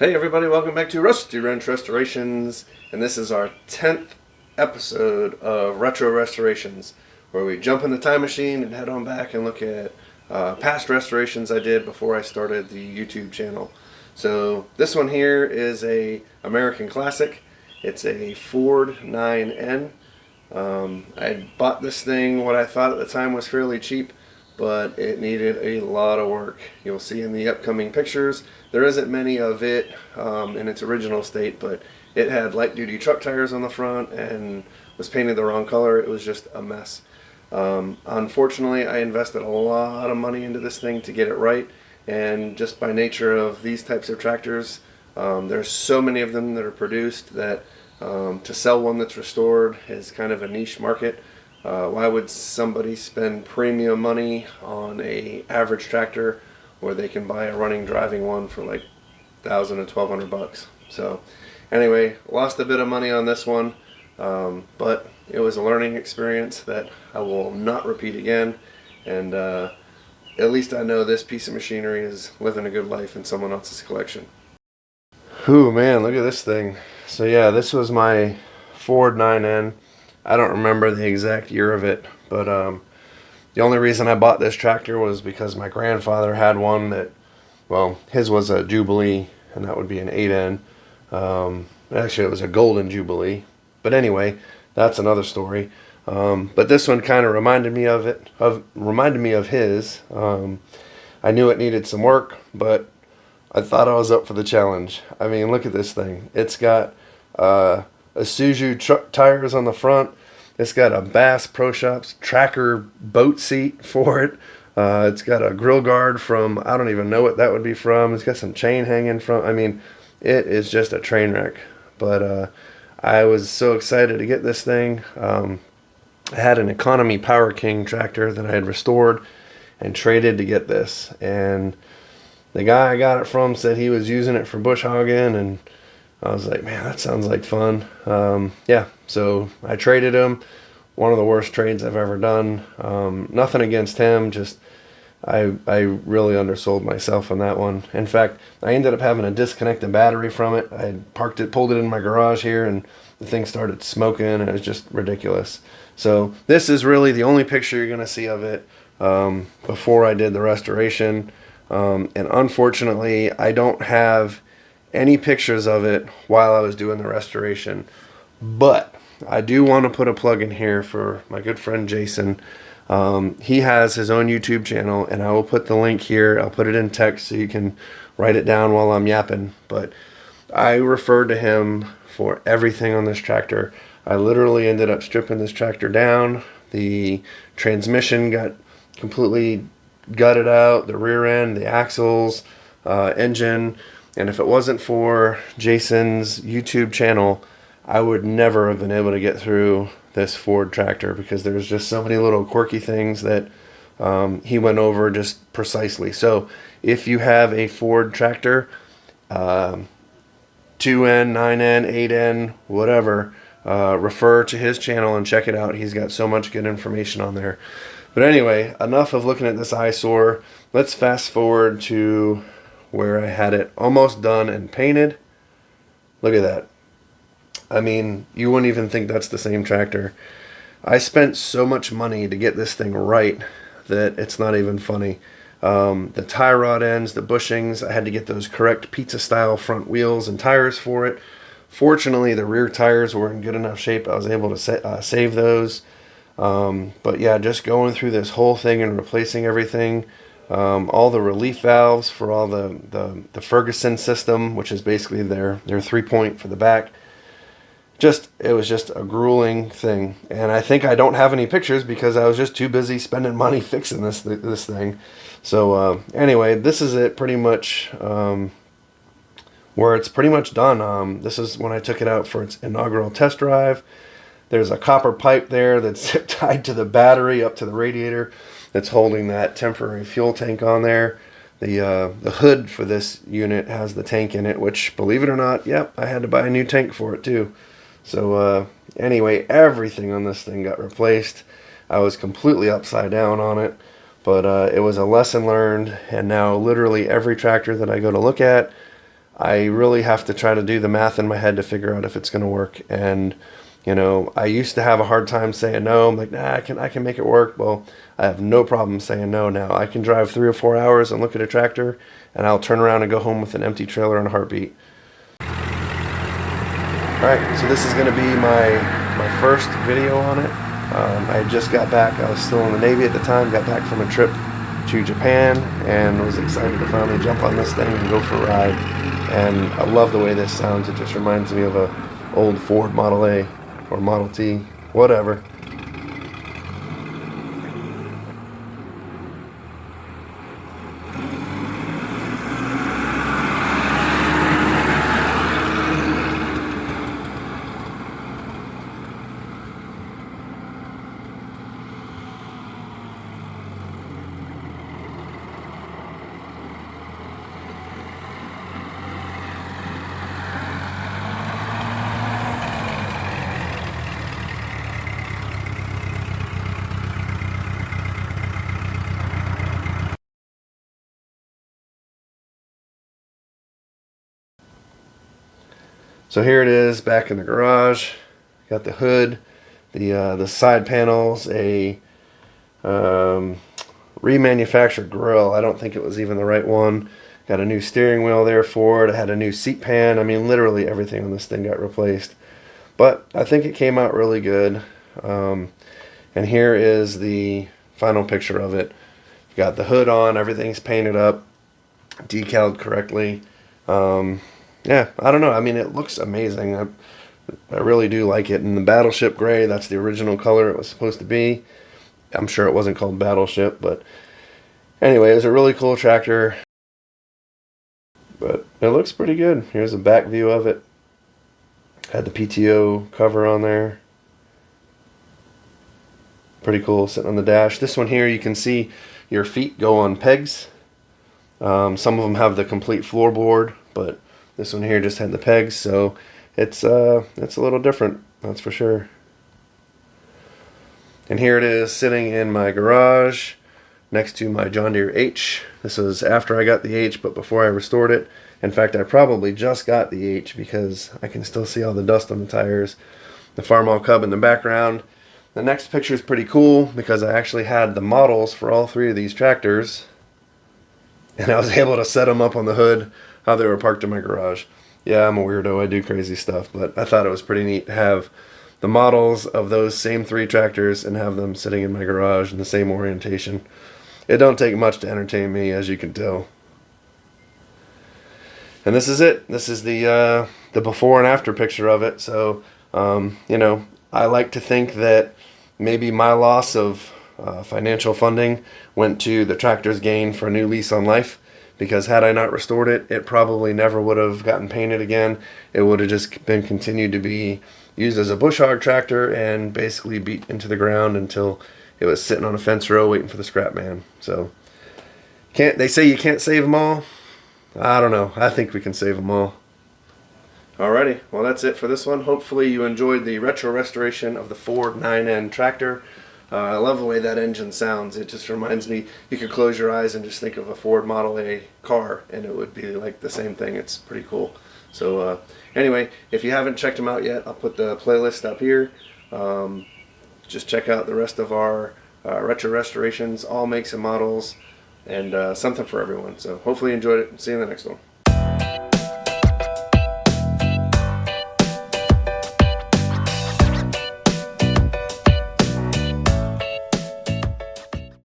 Hey everybody, welcome back to Rusty Wrench Restorations, and this is our 10th episode of Retro Restorations, where we jump in the time machine and head on back and look at past restorations I did before I started the YouTube channel. So this one here is a American classic. It's a Ford 9N. I bought this thing, what I thought at the time was fairly cheap, but it needed a lot of work. You'll see in the upcoming pictures, there isn't many of it in its original state, but it had light duty truck tires on the front and was painted the wrong color. It was just a mess. Unfortunately, I invested a lot of money into this thing to get it right, and just by nature of these types of tractors, there's so many of them that are produced that to sell one that's restored is kind of a niche market. Why would somebody spend premium money on a average tractor where they can buy a running driving one for like $1,000 to $1,200? So anyway, lost a bit of money on this one, but it was a learning experience that I will not repeat again, and at least I know this piece of machinery is living a good life in someone else's collection. Ooh man, look at this thing. So yeah, this was my Ford 9N. I don't remember the exact year of it, but the only reason I bought this tractor was because my grandfather had one that, well, his was a Jubilee, and that would be an 8N. Actually, it was a Golden Jubilee, but anyway, that's another story. But this one kind of reminded me of his. I knew it needed some work, but I thought I was up for the challenge. I mean, look at this thing. It's got Isuzu truck tires on the front. It's got a Bass Pro Shops tracker boat seat for it. It's got a grill guard from, I don't even know what that would be from. It's got some chain hanging from. I mean, it is just a train wreck. But I was so excited to get this thing. I had an Economy Power King tractor that I had restored and traded to get this. And the guy I got it from said he was using it for bush hogging, and I was like, man, that sounds like fun. Yeah, so I traded him. One of the worst trades I've ever done. Nothing against him, just I really undersold myself on that one. In fact, I ended up having to disconnect the battery from it. I parked it, pulled it in my garage here, and the thing started smoking, and it was just ridiculous. So this is really the only picture you're going to see of it before I did the restoration. And unfortunately, I don't have any pictures of it while I was doing the restoration, but I do want to put a plug in here for my good friend Jason. He has his own YouTube channel, and I will put the link here. I'll put it in text so you can write it down while I'm yapping, but I referred to him for everything on this tractor. I literally ended up stripping this tractor down. The transmission got completely gutted out, the rear end, the axles, engine. And if it wasn't for Jason's YouTube channel, I would never have been able to get through this Ford tractor, because there's just so many little quirky things that he went over just precisely. So if you have a Ford tractor, 2N, 9N, 8N, whatever, refer to his channel and check it out. He's got so much good information on there. But anyway, enough of looking at this eyesore. Let's fast forward to where I had it almost done and painted. Look at that. I mean, you wouldn't even think that's the same tractor. I spent so much money to get this thing right that it's not even funny. The tie rod ends, the bushings, I had to get those correct pizza style front wheels and tires for it. Fortunately, the rear tires were in good enough shape I was able to save those. But yeah, just going through this whole thing and replacing everything. All the relief valves for all the Ferguson system, which is basically their 3-point for the back. It was just a grueling thing, and I think I don't have any pictures because I was just too busy spending money fixing this thing. So anyway, this is it pretty much, where it's pretty much done. This is when I took it out for its inaugural test drive. There's a copper pipe there that's tied to the battery up to the radiator that's holding that temporary fuel tank on there. The hood for this unit has the tank in it, which, believe it or not, yep, I had to buy a new tank for it too. So anyway, everything on this thing got replaced. I was completely upside down on it, but it was a lesson learned, and now literally every tractor that I go to look at, I really have to try to do the math in my head to figure out if it's going to work. And you know, I used to have a hard time saying no. I'm like, nah, I can make it work. Well, I have no problem saying no now. I can drive 3 or 4 hours and look at a tractor, and I'll turn around and go home with an empty trailer and a heartbeat. Alright, so this is going to be my first video on it. I just got back. I was still in the Navy at the time. Got back from a trip to Japan and was excited to finally jump on this thing and go for a ride. And I love the way this sounds. It just reminds me of a old Ford Model A or Model T, whatever. So here it is back in the garage. Got the hood, the side panels, a remanufactured grill. I don't think it was even the right one. Got a new steering wheel there for it. I had a new seat pan. I mean, literally everything on this thing got replaced. But I think it came out really good. And here is the final picture of it. Got the hood on. Everything's painted up, decaled correctly. Yeah, I don't know. I mean, it looks amazing. I really do like it. And the Battleship gray, that's the original color it was supposed to be. I'm sure it wasn't called Battleship, but anyway, it was a really cool tractor. But it looks pretty good. Here's a back view of it. Had the PTO cover on there. Pretty cool, sitting on the dash. This one here, you can see your feet go on pegs. Some of them have the complete floorboard, but this one here just had the pegs, so it's a little different, that's for sure. And here it is sitting in my garage next to my John Deere H. This was after I got the H, but before I restored it. In fact, I probably just got the H because I can still see all the dust on the tires. The Farmall Cub in the background. The next picture is pretty cool because I actually had the models for all 3 of these tractors, and I was able to set them up on the hood how they were parked in my garage. Yeah, I'm a weirdo. I do crazy stuff, but I thought it was pretty neat to have the models of those same 3 tractors and have them sitting in my garage in the same orientation. It don't take much to entertain me, as you can tell. And this is it. This is the before and after picture of it. So, you know, I like to think that maybe my loss of financial funding went to the tractor's gain for a new lease on life. Because had I not restored it, it probably never would have gotten painted again. It would have just been continued to be used as a bush hog tractor and basically beat into the ground until it was sitting on a fence row waiting for the scrap man. So, they say you can't save them all? I don't know. I think we can save them all. Alrighty, well that's it for this one. Hopefully you enjoyed the retro restoration of the Ford 9N tractor. I love the way that engine sounds. It just reminds me, you could close your eyes and just think of a Ford Model A car and it would be like the same thing. It's pretty cool. So anyway, if you haven't checked them out yet, I'll put the playlist up here. Just check out the rest of our retro restorations, all makes and models, and something for everyone. So hopefully you enjoyed it. See you in the next one.